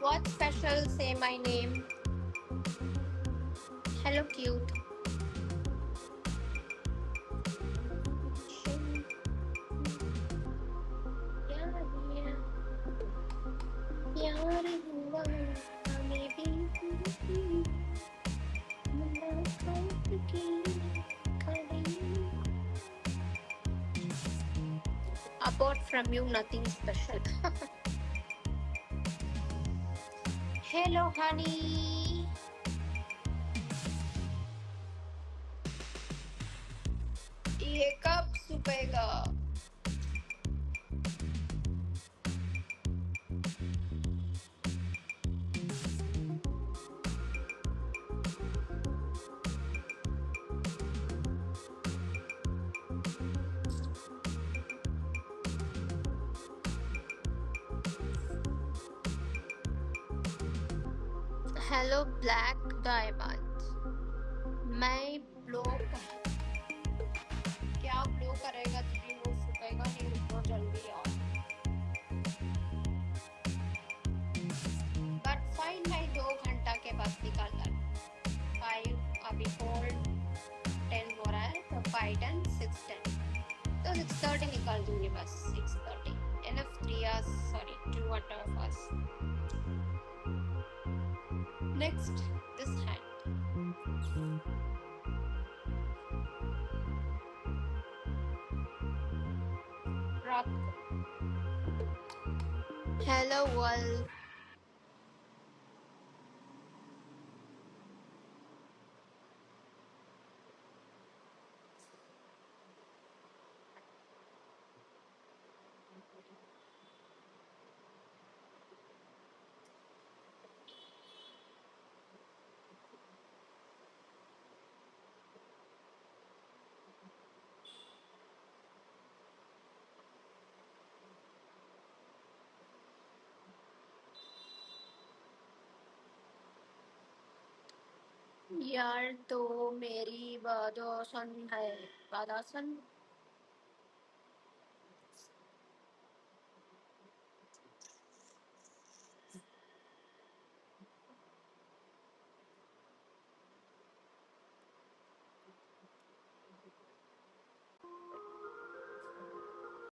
What's special? Say my name. Hello, cute. यार हुआ हमें भी मुलाकात की कड़ी. Apart from you, nothing special. Hello, honey. ये कब सुबेगा? Hello, black diamond. मैं ब्लो क्या ब्लो करेगा? 3 मिनट सुबेगा नहीं, रुको जल्दी आओ. बट फाइन, मैं 2 घंटा के बाद निकाल कर. 5 अभी 4:10 हो रहा है, तो 5:10 6:10, तो 6:30 निकाल दूंगी बस. 6:30 enough. 3 hours, sorry, 2 hours. Next, this hand. रात को. Hello world. यार तो मेरी बादोसन है. बादासन